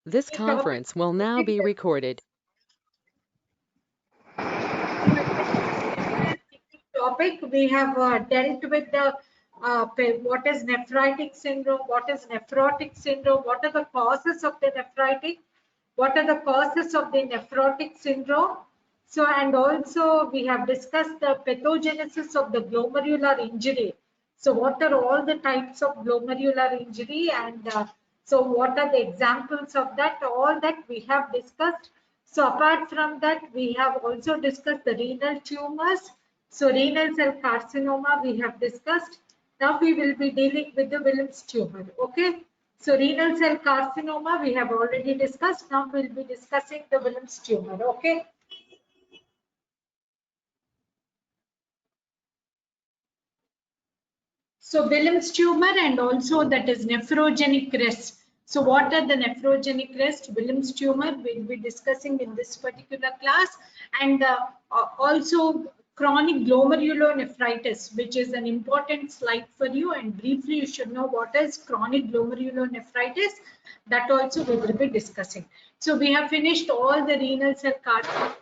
This conference will now be recorded. Topic we have dealt with the what is nephritic syndrome, what is nephrotic syndrome, what are the causes of the nephritic, what are the causes of the nephrotic syndrome. So, and also we have discussed the pathogenesis of the glomerular injury. So what are all the types of glomerular injury, and so what are the examples of that? All that we have discussed. So apart from that, we have also discussed the renal tumors. So renal cell carcinoma we have discussed. Now we will be dealing with the Wilms tumor. Okay. So renal cell carcinoma we have already discussed. Now we'll be discussing the Wilms tumor. Okay. So Wilms tumor, and also that is nephrogenic rest. So what are the nephrogenic rest? Wilms tumor we'll be discussing in this particular class, and also chronic glomerulonephritis, which is an important slide for you, and briefly you should know what is chronic glomerulonephritis. That also we will be discussing. So we have finished all the renal cell carcinoma.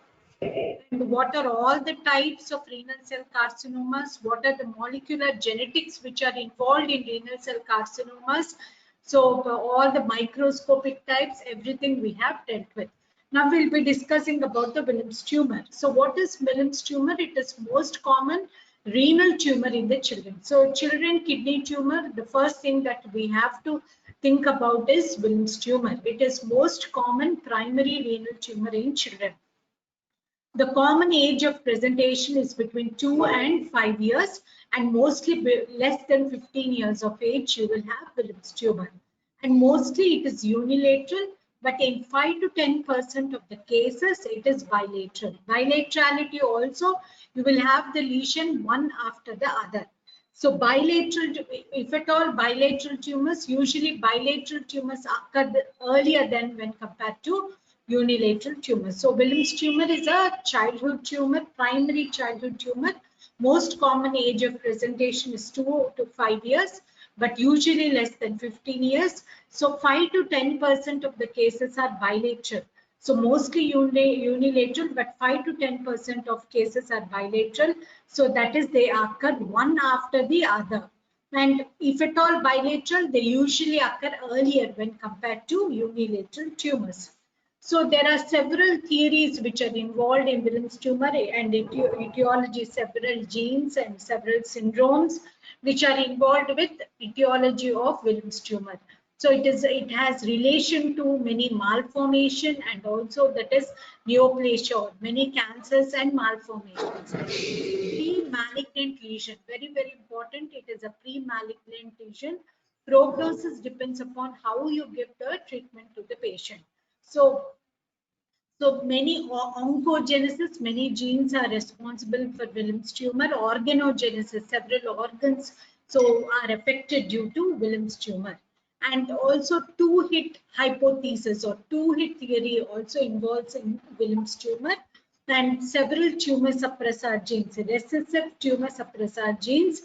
And what are all the types of renal cell carcinomas? What are the molecular genetics which are involved in renal cell carcinomas? So all the microscopic types, everything we have dealt with. Now we'll be discussing about the Wilms tumor. So what is Wilms tumor? It is most common renal tumor in the children. So children kidney tumor, the first thing that we have to think about is Wilms tumor. It is most common primary renal tumor in children. The common age of presentation is between 2 and 5 years, and mostly less than 15 years of age you will have Wilms tumor. And mostly it is unilateral, but in 5 to 10% of the cases it is bilateral. Bilaterality also, you will have the lesion one after the other. So bilateral, if at all bilateral tumors, usually bilateral tumors occur earlier than when compared to unilateral tumor. So Wilms tumor is a childhood tumor, primary childhood tumor. Most common age of presentation is 2 to 5 years, but usually less than 15 years. So 5 to 10% of the cases are bilateral. So mostly unilateral, but 5 to 10% of cases are bilateral. So that is, they occur one after the other. And if at all bilateral, they usually occur earlier when compared to unilateral tumors. So there are several theories which are involved in Wilms tumor and etiology, several genes and several syndromes which are involved with etiology of Wilms tumor. So it has relation to many malformation, and also that is neoplasia, or many cancers and malformations. Pre-malignant lesion, very, very important. It is a pre-malignant lesion. Prognosis depends upon how you give the treatment to the patient. So many oncogenesis, many genes are responsible for Wilms tumor. Organogenesis, several organs are affected due to Wilms tumor. And also two-hit hypothesis or two-hit theory also involves in Wilms tumor. And several tumor suppressor genes, recessive tumor suppressor genes,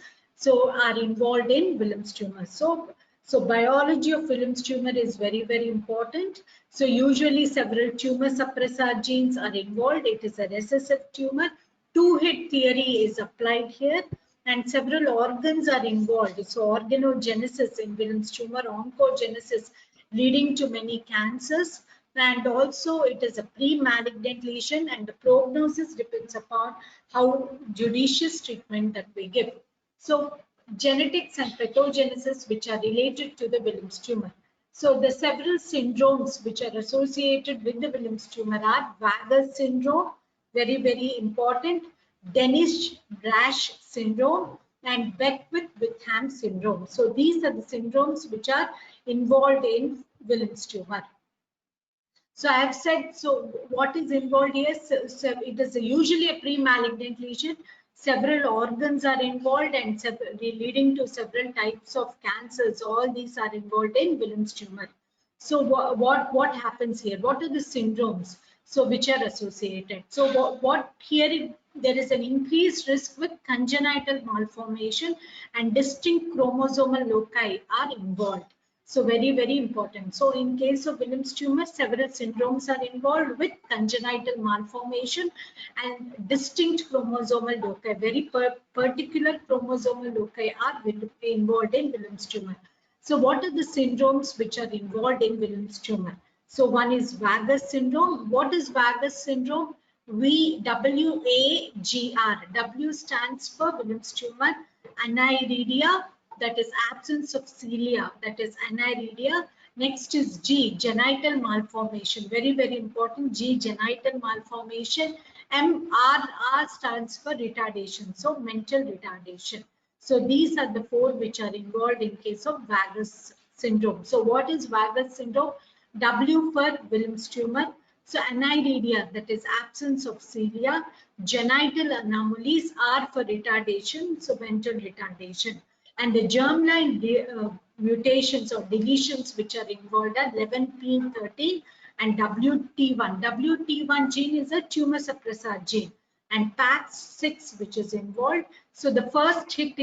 are involved in Wilms tumor. So biology of Wilms tumor is very, very important. So usually several tumor suppressor genes are involved. It is a recessive tumor. Two-hit theory is applied here, and several organs are involved. So organogenesis in Wilms tumor, oncogenesis leading to many cancers, and also it is a pre-malignant lesion, and the prognosis depends upon how judicious treatment that we give. So genetics and pathogenesis which are related to the Wilms tumor. So the several syndromes which are associated with the Wilms tumor are Vagus syndrome, very, very important, Dennis-Rash syndrome, and Beckwith-Whitham syndrome. So these are the syndromes which are involved in Wilms tumor. So I have said, so what is involved here? So it is usually a pre-malignant lesion. Several organs are involved, and leading to several types of cancers. All these are involved in Wilms tumor. So what happens here? What are the syndromes? So which are associated? So what here there is an increased risk with congenital malformation, and distinct chromosomal loci are involved. So very, very important. So in case of Williams tumor, several syndromes are involved with congenital malformation and distinct chromosomal loci. Very particular chromosomal loci are involved in Williams tumor. So what are the syndromes which are involved in Williams tumor? So one is Vagus syndrome. What is Vagus syndrome? WAGR. W stands for Williams tumor, aniridia, that is absence of cilia, that is aniridia. Next is G, genital malformation. Very, very important. G, genital malformation. MRR stands for retardation, so mental retardation. So these are the four which are involved in case of Vagus syndrome. So what is Vagus syndrome? W for Williams tumor. So aniridia, that is absence of cilia. Genital anomalies. R for retardation, so mental retardation. And the germline mutations or deletions which are involved are 11p13 and WT1. WT1 gene is a tumor suppressor gene, and PAX6 which is involved. So the first hit,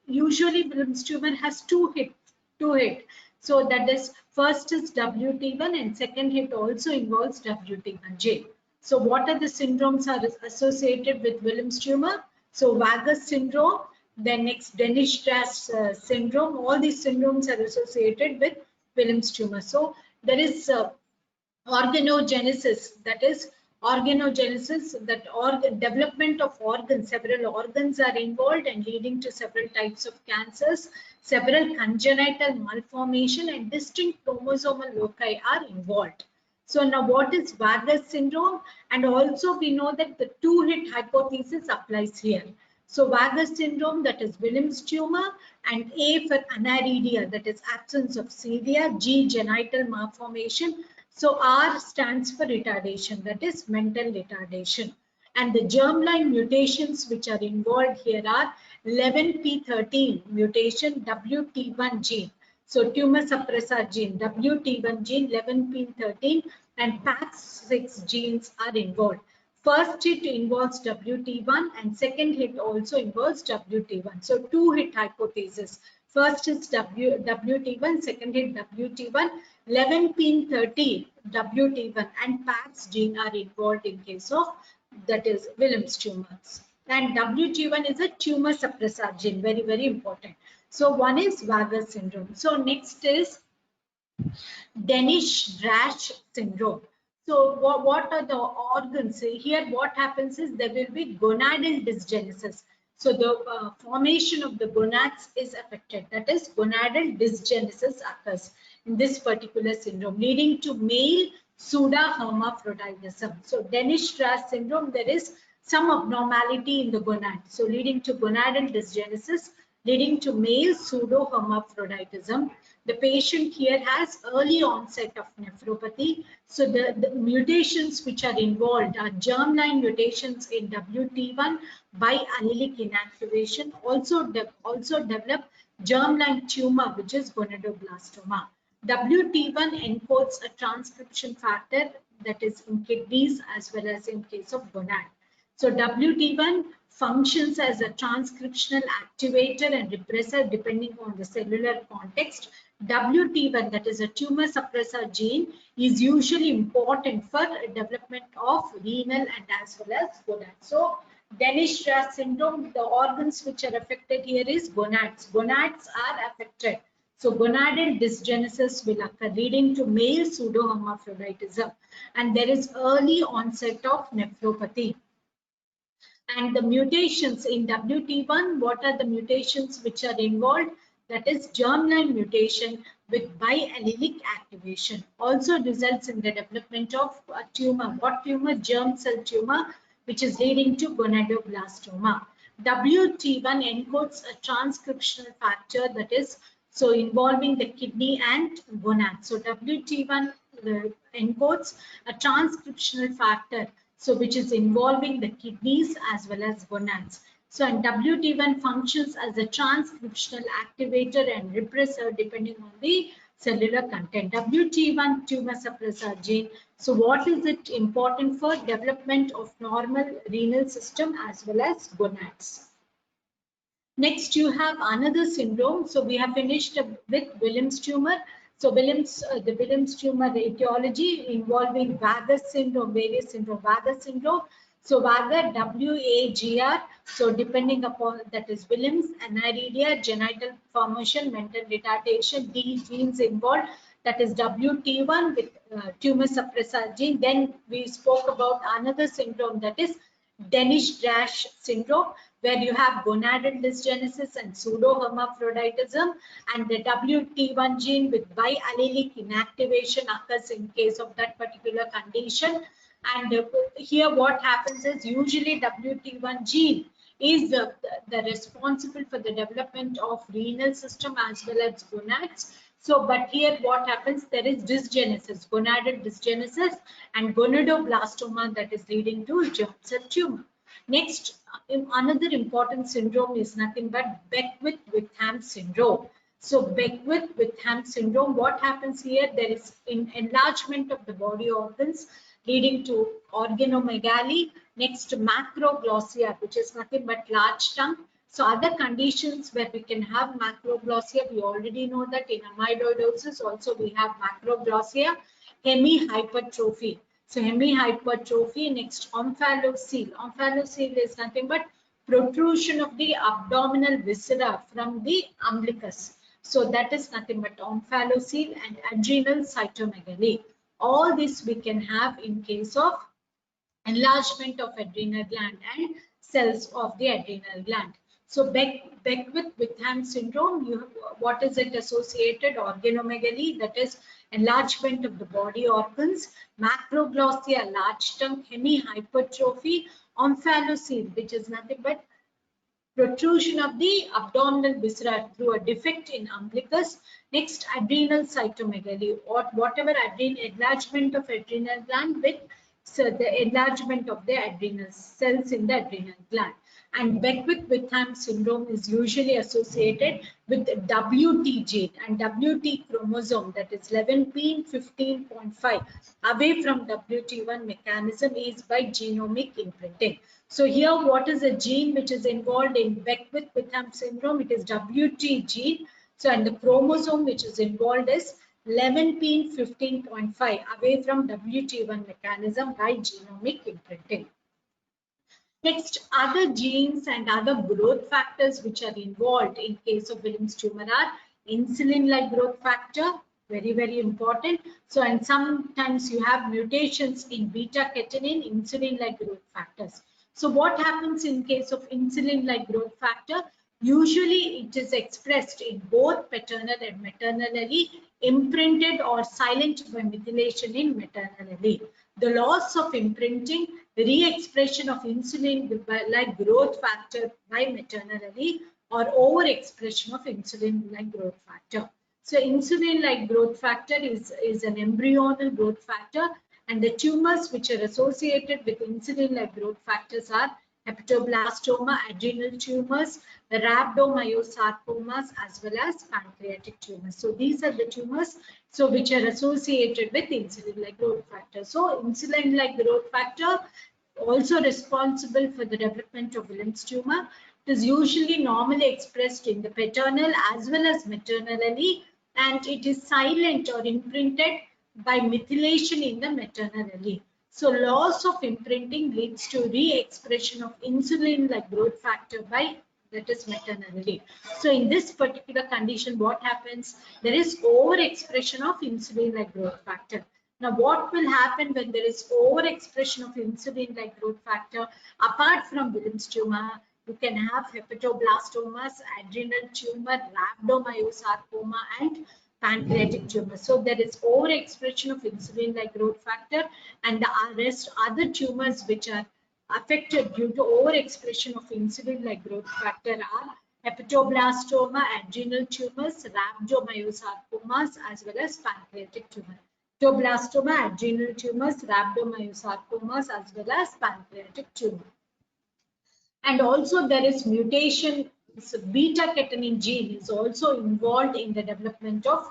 usually Williams tumor has two hit. So that is, first is WT1 and second hit also involves WT1 gene. So what are the syndromes are associated with Williams tumor? So Vagus syndrome, then next Dennis-Strass syndrome. All these syndromes are associated with Williams tumor. So there is organogenesis, that is development of organs. Several organs are involved and leading to several types of cancers. Several congenital malformation and distinct chromosomal loci are involved. So now what is Vagus syndrome? And also we know that the two-hit hypothesis applies here. So Vagus syndrome, that is Williams tumor, and A for aniridia, that is absence of cilia. G, genital malformation. So R stands for retardation, that is mental retardation. And the germline mutations which are involved here are 11p13 mutation, WT1 gene. So tumor suppressor gene, WT1 gene, 11p13, and PAX6 genes are involved. First hit involves WT1 and second hit also involves WT1. So two hit hypothesis. First is WT1, second hit WT1, 11p13 WT1 and PAX gene are involved in case of, that is, Williams tumors. And WT1 is a tumor suppressor gene, very, very important. So one is Vagus syndrome. So next is Dennis-Strass syndrome. So what are the organs? Here what happens is there will be gonadal dysgenesis. So the formation of the gonads is affected. That is, gonadal dysgenesis occurs in this particular syndrome, leading to male pseudohermaphroditism. So Dennis-Strass syndrome, there is some abnormality in the gonad. So leading to gonadal dysgenesis, leading to male pseudohermaphroditism. The patient here has early onset of nephropathy. So the mutations which are involved are germline mutations in WT1 by allelic inactivation. Also develop germline tumor, which is gonadoblastoma. WT1 encodes a transcription factor that is in kidneys as well as in case of gonad. So WT1 functions as a transcriptional activator and repressor depending on the cellular context. WT1, that is a tumor suppressor gene, is usually important for development of renal and as well as gonads. So Dennis-Strass syndrome, the organs which are affected here is gonads. Gonads are affected. So gonadal dysgenesis will occur, leading to male pseudohermaphroditism, and there is early onset of nephropathy. And the mutations in WT1, what are the mutations which are involved? That is germline mutation with biallelic activation. Also results in the development of a tumor. What tumor? Germ cell tumor, which is leading to gonadoblastoma. WT1 encodes a transcriptional factor that is so involving the kidney and gonad. So WT1 encodes a transcriptional factor, so which is involving the kidneys as well as gonads. So and WT1 functions as a transcriptional activator and repressor depending on the cellular content. WT1 tumor suppressor gene. So what is it important for? Development of normal renal system as well as gonads. Next, you have another syndrome. So we have finished with Williams tumor. So the Williams tumor etiology involving Vagus syndrome, various syndrome, Vagus syndrome. So Vagar, W-A-G-R. So depending upon that is Williams, aniridia, genital formation, mental retardation, D genes involved. That is WT1 with tumor suppressor gene. Then we spoke about another syndrome, that is Dennis-Drash syndrome, where you have gonadal dysgenesis and pseudohermaphroditism, and the WT1 gene with biallelic inactivation occurs in case of that particular condition. And here what happens is usually WT1 gene is the responsible for the development of renal system as well as gonads. So, but here what happens, there is dysgenesis, gonadal dysgenesis and gonadoblastoma that is leading to germ cell tumor. Next, another important syndrome is nothing but Beckwith-Witham syndrome. So Beckwith-Witham syndrome, what happens here, there is enlargement of the body organs leading to organomegaly. Next, macroglossia, which is nothing but large tongue. So other conditions where we can have macroglossia, we already know that in amyloidosis also we have macroglossia. Hemihypertrophy. So hemihypertrophy. Next, omphalocele. Omphalocele is nothing but protrusion of the abdominal viscera from the umbilicus. So that is nothing but omphalocele. And adrenal cytomegaly. All this we can have in case of enlargement of adrenal gland and cells of the adrenal gland. So Beckwith-Witham syndrome, what is it associated? Organomegaly, that is enlargement of the body organs, macroglossia, large tongue, hemihypertrophy, omphalocele, which is nothing but protrusion of the abdominal viscera through a defect in umbilicus. Next, adrenal cytomegaly, or whatever enlargement of adrenal gland with the enlargement of the adrenal cells in the adrenal gland. And Beckwith-Witham syndrome is usually associated with WT gene and WT chromosome, that is 11p15.5, away from WT1 mechanism is by genomic imprinting. So here, what is a gene which is involved in Beckwith-Witham syndrome? It is WT gene. So, and the chromosome which is involved is 11p15.5, away from WT1 mechanism by genomic imprinting. Next, other genes and other growth factors which are involved in case of Williams tumor are insulin-like growth factor, very, very important. So, and sometimes you have mutations in beta-catenin, insulin-like growth factors. So, what happens in case of insulin-like growth factor? Usually, it is expressed in both paternal and maternal allele, imprinted or silent by methylation in maternal allele. The loss of imprinting, re-expression of insulin-like growth factor by maternal allele, or overexpression of insulin-like growth factor. So insulin-like growth factor is an embryonal growth factor, and the tumors which are associated with insulin-like growth factors are hepatoblastoma, adrenal tumors, rhabdomyosarcomas, as well as pancreatic tumors. So these are the tumors which are associated with insulin-like growth factor. So insulin-like growth factor also responsible for the development of Williams tumor. It is usually normally expressed in the paternal as well as maternal allele, and it is silent or imprinted by methylation in the maternal allele. So loss of imprinting leads to re-expression of insulin-like growth factor by, that is, maternal allele. So in this particular condition, what happens? There is overexpression of insulin-like growth factor. Now, what will happen when there is overexpression of insulin-like growth factor? Apart from Williams tumor, you can have hepatoblastomas, adrenal tumor, rhabdomyosarcoma, and pancreatic tumor. So there is overexpression of insulin-like growth factor, and the rest other tumors which are affected due to overexpression of insulin-like growth factor are hepatoblastoma, adrenal tumors, rhabdomyosarcomas, as well as pancreatic tumor. Hepatoblastoma, adrenal tumors, rhabdomyosarcomas, as well as pancreatic tumor. And also there is mutation. So beta-catenin gene is also involved in the development of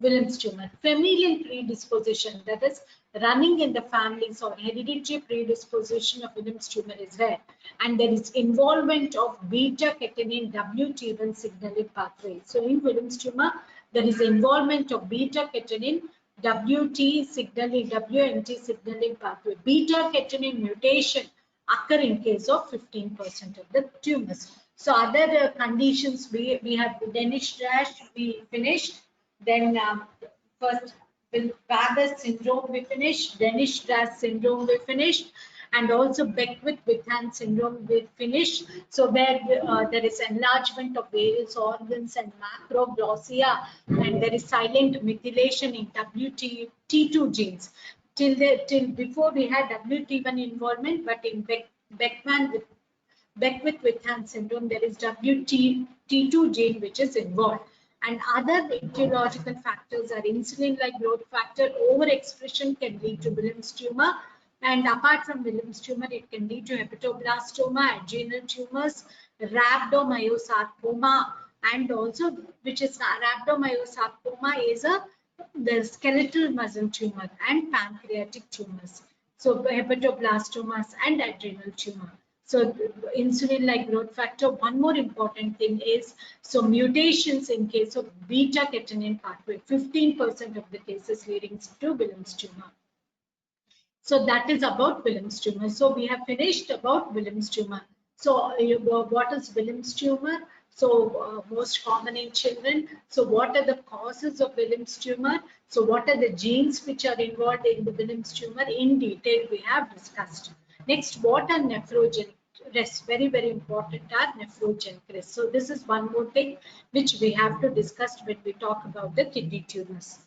Williams tumor. Familial predisposition, that is running in the families or hereditary predisposition of Williams tumor is rare, and there is involvement of beta-catenin WT1 signaling pathway. So in Williams tumor, there is involvement of beta-catenin WT signaling, WNT signaling pathway. Beta-catenin mutation occur in case of 15% of the tumors. So other conditions, we have Dennis-Rash, we finished. Then first with Weber syndrome we finished, Dennis-Rash syndrome we finished, and also Beckwith-Whithan syndrome we finished. So where there is enlargement of various organs and macroglossia, and there is silent methylation in WT2 genes. Till before we had WT1 involvement, but in Beckwith-Whithan syndrome, there is WT2 gene which is involved. And other etiological factors are insulin-like growth factor. Overexpression can lead to Wilms tumor. And apart from Wilms tumor, it can lead to hepatoblastoma, adrenal tumors, rhabdomyosarcoma, and also which is rhabdomyosarcoma is the skeletal muscle tumor, and pancreatic tumors. So hepatoblastomas and adrenal tumor. So insulin-like growth factor. One more important thing is, so mutations in case of beta-catenin pathway, 15% of the cases leading to Wilms tumor. So that is about Wilms tumor. So we have finished about Wilms tumor. So what is Wilms tumor? So most common in children. So what are the causes of Wilms tumor? So what are the genes which are involved in the Wilms tumor? In detail we have discussed. Next, what are nephrogenic risks? Very, very important are nephrogenic risks. So this is one more thing which we have to discuss when we talk about the kidney tumors.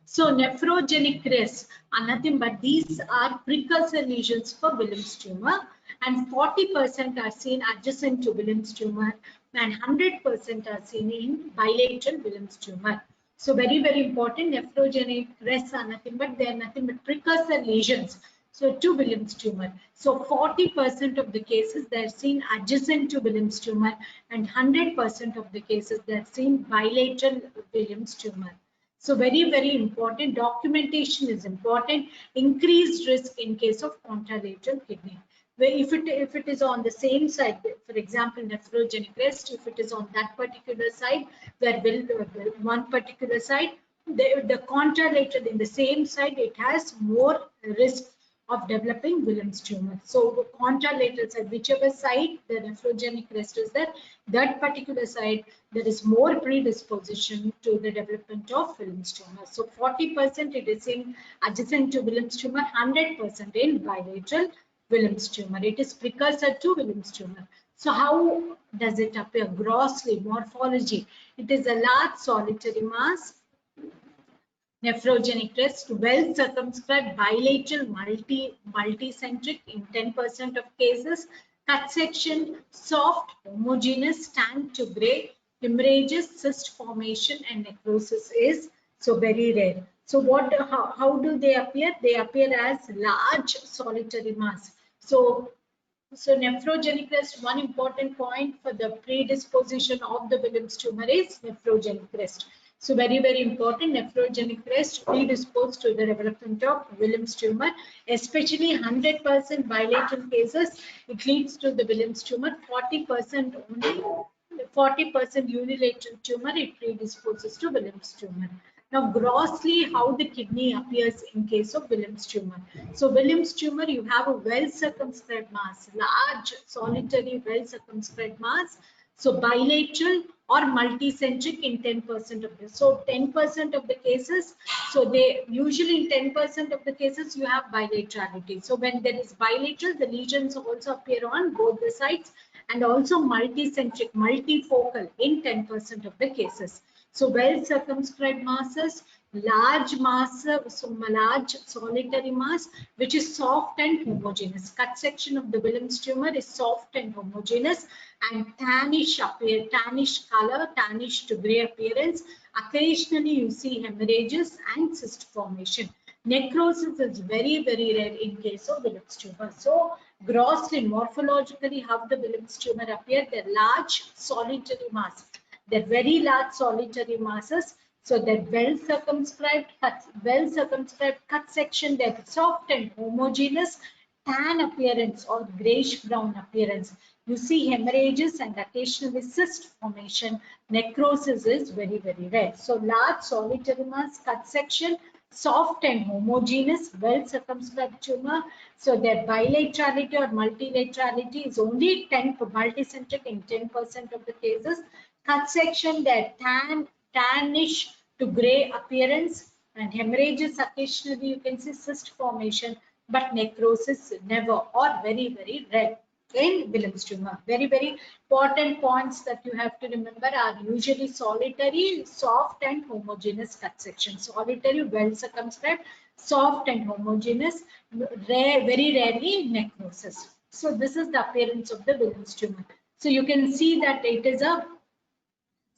So nephrogenic risks are nothing but these are precursor lesions for Wilms tumor, and 40% are seen adjacent to Wilms tumor, and 100% are seen in bilateral Wilms tumor. So very, very important, nephrogenic risks are nothing but they are nothing but precursor lesions. So to Wilms tumor. So 40% of the cases they are seen adjacent to Wilms tumor, and 100% of the cases they are seen bilateral Wilms tumor. So very, very important. Documentation is important. Increased risk in case of contralateral kidney. Where if it is on the same side, for example, nephrogenic risk, if it is on that particular side, where one particular side, the contralateral in the same side, it has more risk of developing Wilms tumor. So contralateral side, whichever side the nephrogenic risk is there, that particular side, there is more predisposition to the development of Wilms tumor. So 40% it is in adjacent to Wilms tumor, 100% in bilateral Wilms tumor. It is precursor to Wilms tumor. So how does it appear? Grossly, morphology. It is a large solitary mass, nephrogenic risk, well circumscribed, bilateral, multicentric in 10% of cases, cut section, soft, homogeneous, tan to gray, hemorrhages, cyst formation, and necrosis is so very rare. So how do they appear? They appear as large solitary mass. So nephrogenic risk, one important point for the predisposition of the Wilms tumor is nephrogenic risk. So very, very important, nephrogenic risk predisposed to the development of Wilms tumor, especially 100% bilateral cases, it leads to the Wilms tumor, 40% only, 40% unilateral tumor, it predisposes to Wilms tumor. Now, grossly, how the kidney appears in case of Wilms tumor. So, Wilms tumor, you have a well circumscribed mass, large, solitary, well circumscribed mass. So, bilateral or multicentric in 10% of this. So, 10% of the cases, so they usually in 10% of the cases, you have bilaterality. So, when there is bilateral, the lesions also appear on both the sides, and also multicentric, multifocal in 10% of the cases. So well circumscribed masses, large mass, so large solitary mass, which is soft and homogeneous. Cut section of the Wilms tumor is soft and homogeneous, and tannish color, tannish to gray appearance. Occasionally you see hemorrhages and cyst formation. Necrosis is very, very rare in case of Wilms tumor. So grossly, morphologically, how the Wilms tumor appear? They're large solitary mass. They're very large solitary masses. So they're well circumscribed cut section. They're soft and homogeneous. tan appearance or grayish brown appearance. You see hemorrhages and occasionally cyst formation. Necrosis is very, very rare. So large solitary mass, cut section, soft and homogeneous, well circumscribed tumor. So their bilaterality or multilaterality is only 10 multicentric in 10% of the cases. Cut section, their tannish to gray appearance, and hemorrhages occasionally you can see cyst formation, but necrosis never or very, very rare in Willem's tumor. Very, very important points that you have to remember are usually solitary, soft and homogeneous cut section. Solitary, well circumscribed, soft and homogeneous, rare, very rarely necrosis. So this is the appearance of the Willem's tumor. So you can see that it is a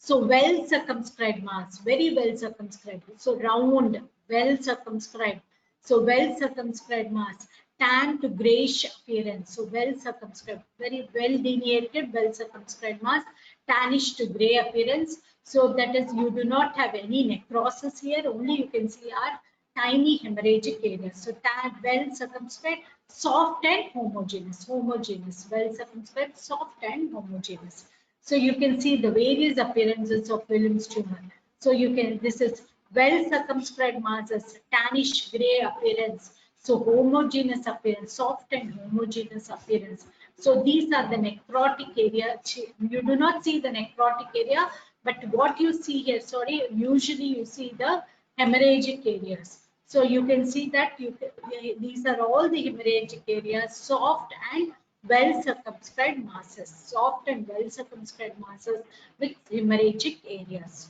well circumscribed mass, very well circumscribed. So round, well circumscribed. So well circumscribed mass, tan to grayish appearance. So well circumscribed, very well delineated, well circumscribed mass, tannish to gray appearance. So that is, you do not have any necrosis here. Only you can see are tiny hemorrhagic areas. So tan, well circumscribed, soft and homogeneous. Homogeneous, well circumscribed, soft and homogeneous. So you can see the various appearances of Willem's tumor. So you can, this is well circumscribed masses, tannish gray appearance. So homogeneous appearance, soft and homogeneous appearance. So these are the necrotic area. You do not see the necrotic area, but what you see here, sorry, usually you see the hemorrhagic areas. So you can see that these are all the hemorrhagic areas, soft and well circumscribed masses, soft and well circumscribed masses with hemorrhagic areas.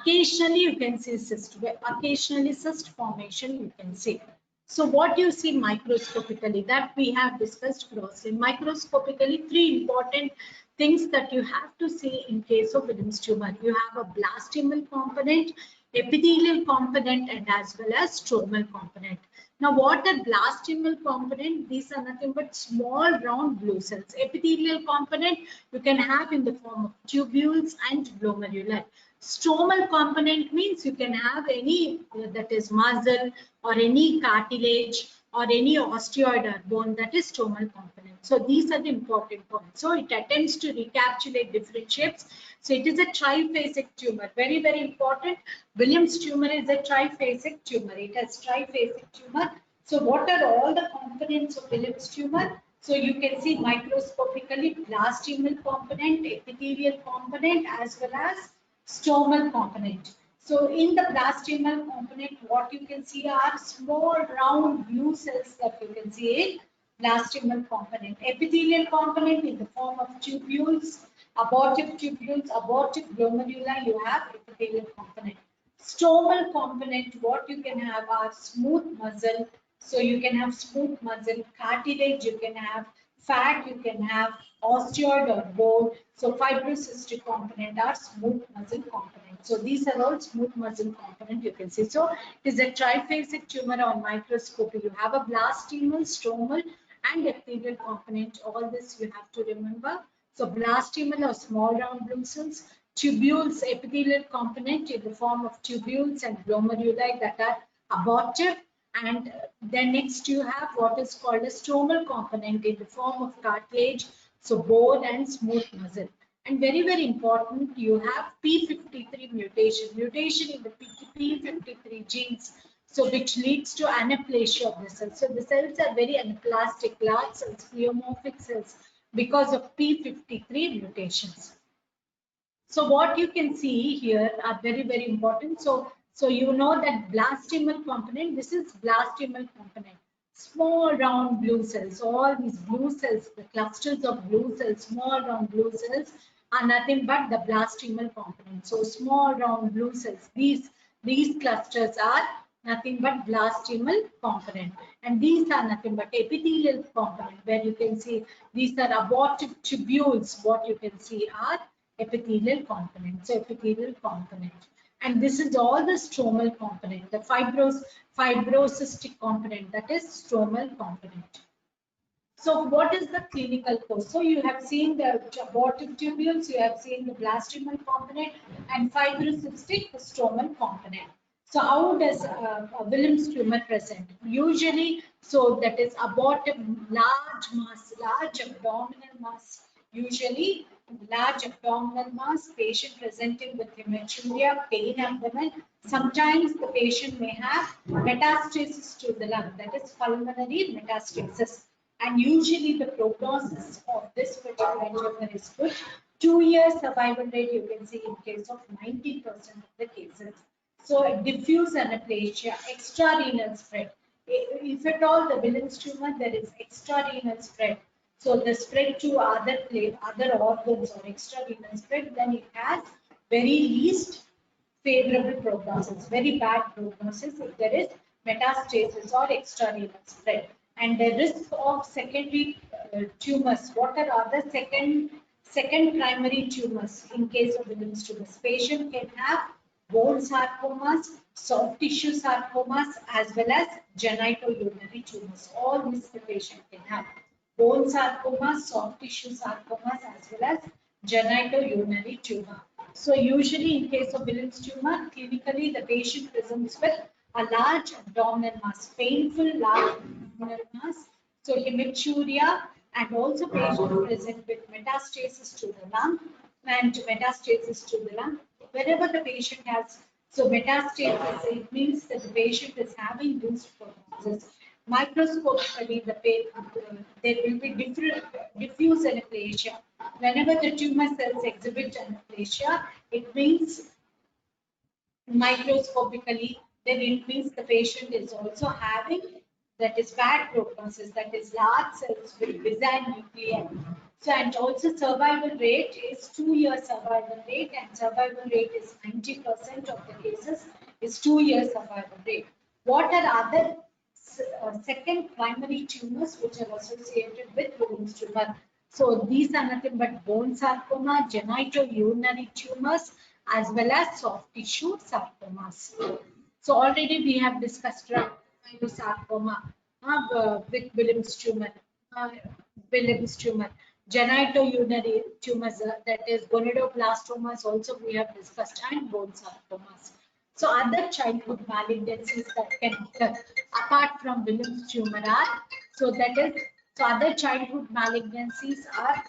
Occasionally you can see cyst, occasionally cyst formation you can see. So what you see microscopically, that we have discussed grossly. Microscopically, three important things that you have to see in case of Willem's tumor. You have a blastomal component, epithelial component, and as well as stromal component. Now, what are blastomal component? These are nothing but small round blue cells. Epithelial component you can have in the form of tubules and glomeruli. Stromal component means you can have any that is muscle or any cartilage or any osteoid or bone, that is stromal component. So these are the important points. So it attempts to recapitulate different shapes. So it is a triphasic tumor. Very, very important. Willem's tumor is a triphasic tumor. It has triphasic tumor. So what are all the components of Willem's tumor? So you can see microscopically blastomal component, epithelial component, as well as stromal component. So in the blastomal component, what you can see are small round blue cells that you can see in blastomal component. Epithelial component in the form of tubules, abortive tubules, abortive glomeruli, you have epithelial component. Stromal component, what you can have are smooth muscle. So you can have smooth muscle, cartilage, you can have fat, you can have osteoid or bone. So fibrocystic component are smooth muscle component. So these are all smooth muscle component you can see. So it is a triphasic tumor on microscopy. You have a blastomal, stromal and epithelial component. All this you have to remember. So blastomal are small round blue cells. Tubules, epithelial component in the form of tubules and glomeruli that are abortive. And then next you have what is called a stromal component in the form of cartilage, so bone and smooth muscle. And very, very important, you have P53 mutation in the P53 genes, so which leads to anaplasia of the cells. So the cells are very anaplastic, large cells, pleomorphic cells, because of P53 mutations. So what you can see here are very, very important. So you know that blastomal component, this is blastomal component. Small round blue cells, all these blue cells, the clusters of blue cells, small round blue cells are nothing but the blastomal component. So small round blue cells, these clusters are nothing but blastomal component. And these are nothing but epithelial component, where you can see these are abortive tubules. What you can see are epithelial component. So epithelial component. And this is all the stromal component, the fibrocystic component, that is stromal component. So what is the clinical course? So you have seen the abortive tubules, you have seen the blastomal component and fibrocystic stromal component. So how does a Wilms tumor present? Usually, so that is about a large mass, large abdominal mass. Usually, large abdominal mass, patient presenting with hematuria, pain abdomen. Sometimes the patient may have metastasis to the lung, that is pulmonary metastasis. And usually the prognosis of this particular tumor is good. 2 years survival rate you can see in case of 90% of the cases. So diffuse anaplasia, extrarenal spread. If at all the Wilms tumor, there is extrarenal spread. So the spread to other organs or extrarenal spread, then it has very least favorable prognosis, very bad prognosis if there is metastasis or extrarenal spread. And the risk of secondary tumors, what are other second primary tumors in case of Wilms tumors? Patient can have bone sarcomas, soft tissue sarcomas, as well as genitourinary tumors. All these the patient can have. Bone sarcomas, soft tissue sarcomas, as well as genitourinary tumor. So usually in case of Wilms tumor, clinically the patient presents with a large abdominal mass, painful large abdominal mass. So hematuria, and also patient present with metastasis to the lung and metastasis to the lung. Wherever the patient has, so metastasis, it means that the patient is having reduced prognosis. Microscopically, there will be diffuse anaplasia. Whenever the tumor cells exhibit anaplasia, it means microscopically, then it means the patient is also having, that is bad prognosis, that is large cells with bizarre nuclei. So, and also survival rate is 2 year survival rate, and survival rate is 90% of the cases is 2 year survival rate. What are other second primary tumors which are associated with Wilms tumor? So these are nothing but bone sarcoma, genitourinary tumors, as well as soft tissue sarcomas. So already we have discussed sarcoma with Wilms tumor. Wilms tumor. Genitourinary tumors, that is gonadoblastomas, also we have discussed, and bone sarcomas. So other childhood malignancies that can occur apart from Wilms tumor are, so that is, so other childhood malignancies are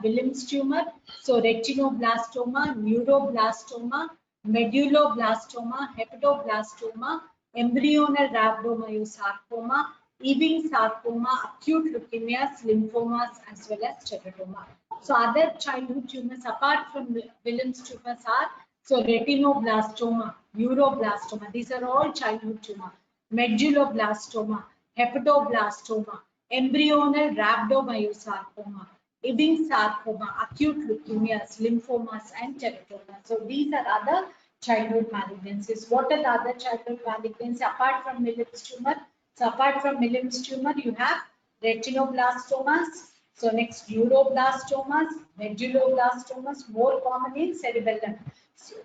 Wilms tumor, so retinoblastoma, neuroblastoma, medulloblastoma, hepatoblastoma, embryonal rhabdomyosarcoma, Ewing sarcoma, acute leukemias, lymphomas, as well as teratoma. So other childhood tumors apart from Wilms tumors are, so retinoblastoma, neuroblastoma, these are all childhood tumor, medulloblastoma, hepatoblastoma, embryonal rhabdomyosarcoma, Ewing sarcoma, acute leukemias, lymphomas, and teratoma. So these are other childhood malignancies. What are the other childhood malignancies apart from Wilms tumor? So apart from Wilms tumor, you have retinoblastomas. So next, neuroblastomas, medulloblastomas, more common in cerebellum. So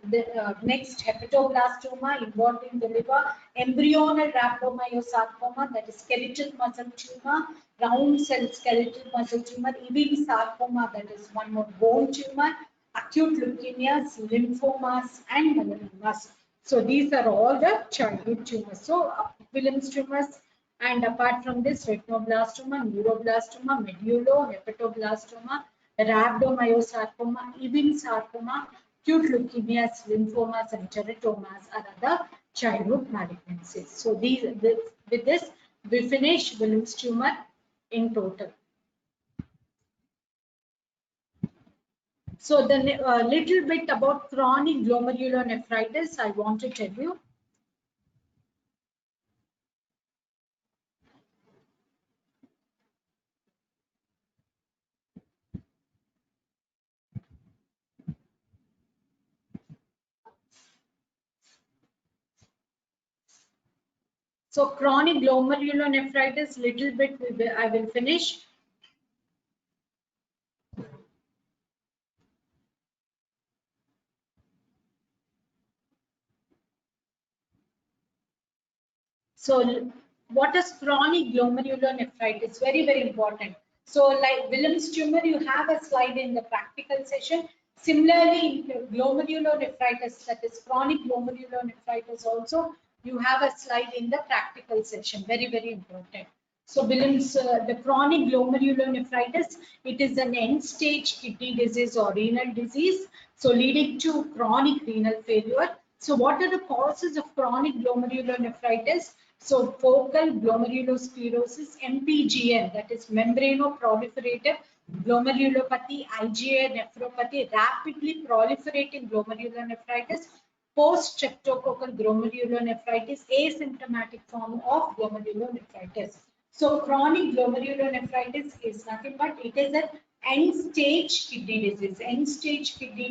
next, hepatoblastoma involving the liver, embryonal rhabdomyosarcoma, that is skeletal muscle tumor, round cell skeletal muscle tumor, Ewing sarcoma, that is one more bone tumor, acute leukemias, lymphomas, and melanomas. So these are all the childhood tumors. So Wilms tumors, and apart from this, retinoblastoma, neuroblastoma, medullo, hepatoblastoma, rhabdomyosarcoma, Ewing sarcoma, acute leukemias, lymphomas, and teratomas are other childhood malignancies. So with this, we finish Wilms tumor in total. So the little bit about chronic glomerulonephritis I want to tell you. So chronic glomerulonephritis, little bit I will finish. So what is chronic glomerulonephritis? Very, very important. So like Wilms tumor, you have a slide in the practical session. Similarly, glomerulonephritis, that is chronic glomerulonephritis also, you have a slide in the practical section, very, very important. So Williams, the chronic glomerulonephritis, it is an end-stage kidney disease or renal disease, so leading to chronic renal failure. So what are the causes of chronic glomerulonephritis? So focal glomerulosclerosis, MPGN, that is membranoproliferative glomerulopathy, IgA nephropathy, rapidly proliferating glomerulonephritis, post-streptococcal glomerulonephritis, asymptomatic form of glomerulonephritis. So chronic glomerulonephritis is nothing but it is an end-stage kidney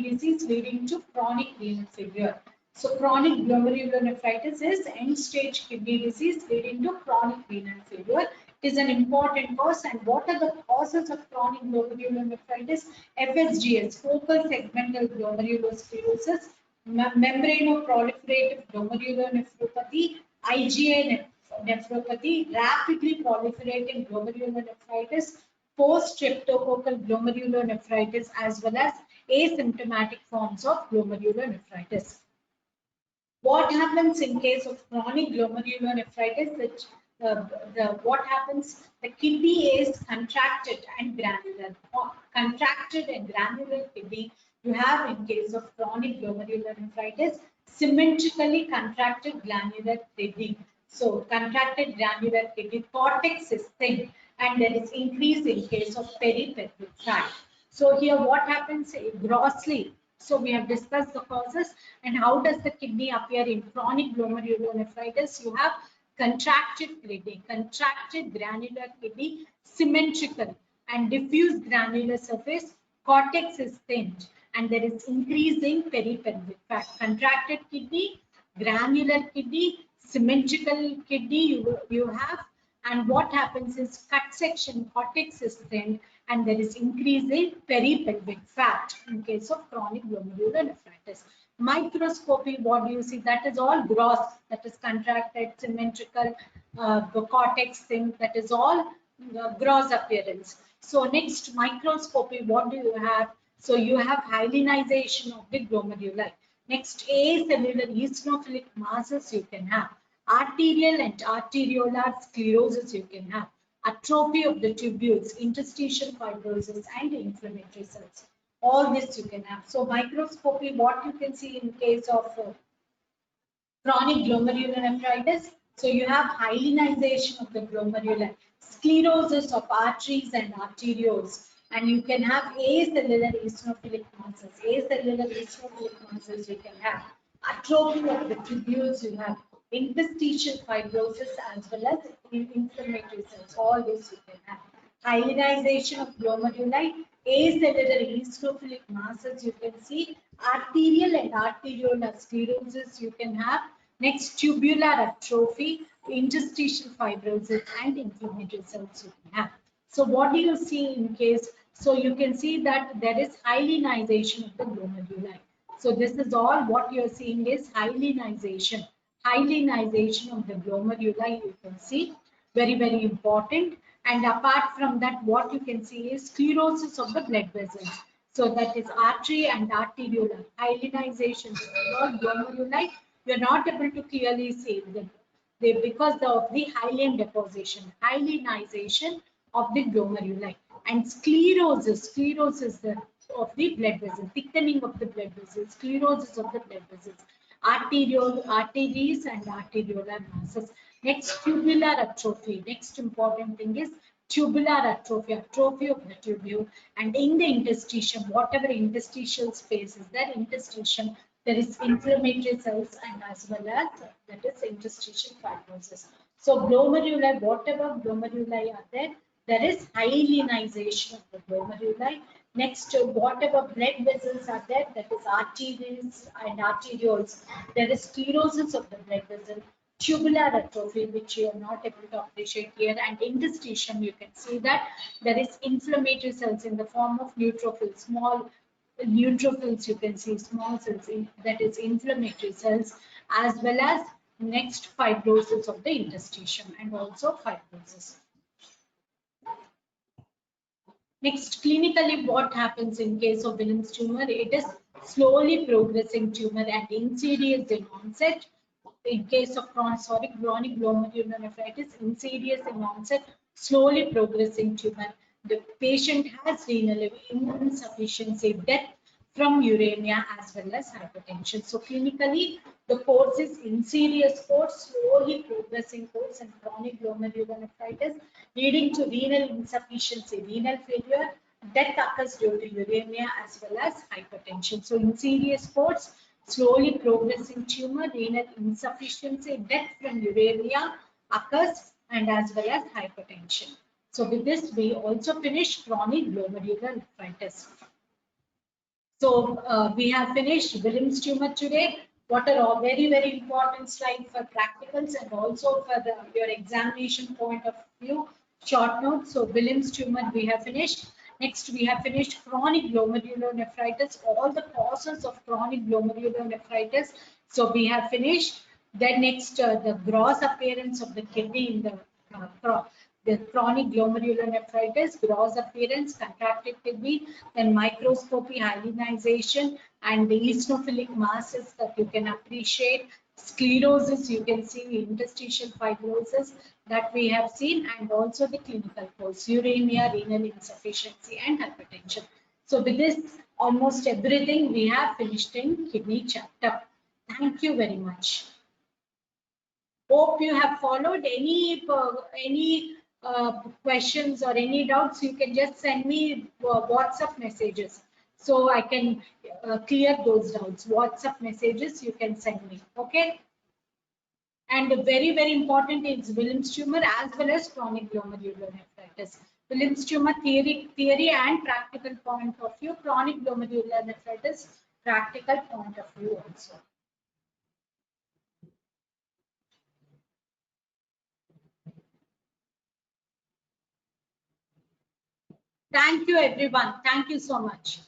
disease leading to chronic renal failure. So chronic glomerulonephritis is end-stage kidney disease leading to chronic renal failure. It is an important cause. And what are the causes of chronic glomerulonephritis? FSGS, focal segmental glomerulosclerosis, membranoproliferative glomerulonephropathy, IgA nephropathy, rapidly proliferating glomerulonephritis, post-streptococcal glomerulonephritis, as well as asymptomatic forms of glomerulonephritis. What happens in case of chronic glomerulonephritis? What happens? The kidney is contracted and granular. Contracted and granular kidney you have in case of chronic glomerulonephritis. Symmetrically contracted granular kidney. So contracted granular kidney, cortex is thin, and there is increase in case of peripelvic fat. So here what happens grossly? So we have discussed the causes and how does the kidney appear in chronic glomerulonephritis. You have contracted kidney, contracted granular kidney, symmetrical and diffuse granular surface, cortex is thin, and there is increase in peripelvic fat. Contracted kidney, granular kidney, symmetrical kidney you have, and what happens is cut section, cortex is thin, and there is increase in peripelvic fat in case of chronic glomerulonephritis. Microscopy, what do you see? That is all gross, that is contracted, symmetrical, the cortex thin, that is all gross appearance. So next, microscopy, what do you have? So you have hyalinization of the glomeruli. Next, acellular eosinophilic masses you can have. Arterial and arteriolar sclerosis you can have. Atrophy of the tubules, interstitial fibrosis, and inflammatory cells. All this you can have. So microscopy, what you can see in case of chronic glomerulonephritis. So you have hyalinization of the glomeruli, sclerosis of arteries and arterioles, and you can have acellular eosinophilic masses. Acellular eosinophilic masses you can have. Atrophy of the tubules you have. Interstitial fibrosis as well as inflammatory cells. All this you can have. Hyalinization of glomeruli, acellular eosinophilic masses you can see. Arterial and arteriolar sclerosis you can have. Next, tubular atrophy, interstitial fibrosis, and inflammatory cells you can have. So what do you see in case? So you can see that there is hyalinization of the glomeruli. So this is all what you're seeing is hyalinization. Hyalinization of the glomeruli you can see, very, very important. And apart from that, what you can see is sclerosis of the blood vessels. So that is artery and arteriolar. Hyalinization of glomeruli, you're not able to clearly see them because of the hyaline deposition, hyalinization of the glomeruli. And sclerosis of the blood vessels, thickening of the blood vessels, sclerosis of the blood vessels, arteries and arteriolar masses. Next, tubular atrophy. Next important thing is tubular atrophy, atrophy of the tubule. And in the interstitium, whatever interstitial space is there, interstitium, there is inflammatory cells and as well as that is interstitial fibrosis. So glomeruli, whatever glomeruli are there, there is hyalinization of the glomeruli. Next, whatever blood vessels are there, that is arteries and arterioles, there is sclerosis of the blood vessel. Tubular atrophy, which you are not able to appreciate here, and interstitium, you can see that there is inflammatory cells in the form of neutrophils, small neutrophils, you can see small cells, that is inflammatory cells, as well as next fibrosis of the interstitium and also fibrosis. Next, clinically, what happens in case of Wilms tumor? It is slowly progressing tumor and insidious in onset. In case of chronic glomerulonephritis, insidious in onset, slowly progressing tumor. The patient has renal insufficiency, death from uremia as well as hypertension. So clinically, the course is insidious course, slowly progressing course, and chronic glomerulonephritis leading to renal insufficiency, renal failure. Death occurs due to uremia as well as hypertension. So insidious course, slowly progressing tumor, renal insufficiency, death from uremia occurs, and as well as hypertension. So with this, we also finish chronic glomerulonephritis. So we have finished Wilms tumor today. What are all very important slide for practicals and also for your examination point of view. Short notes. So Wilms tumor we have finished. Next we have finished chronic glomerulonephritis. All the causes of chronic glomerulonephritis. So we have finished. Then next the gross appearance of the kidney in the chronic glomerulonephritis, gross appearance, contracted kidney, then microscopy, hyalinization, and the eosinophilic masses that you can appreciate. Sclerosis, you can see interstitial fibrosis that we have seen, and also the clinical course, uremia, renal insufficiency, and hypertension. So with this, almost everything we have finished in kidney chapter. Thank you very much. Hope you have followed. Any questions or any doubts, you can just send me WhatsApp messages so I can clear those doubts. WhatsApp messages you can send me. Okay. And very important is Wilms tumor as well as chronic glomerulonephritis. Wilms tumor theory and practical point of view. Chronic glomerulonephritis practical point of view also. Thank you, everyone. Thank you so much.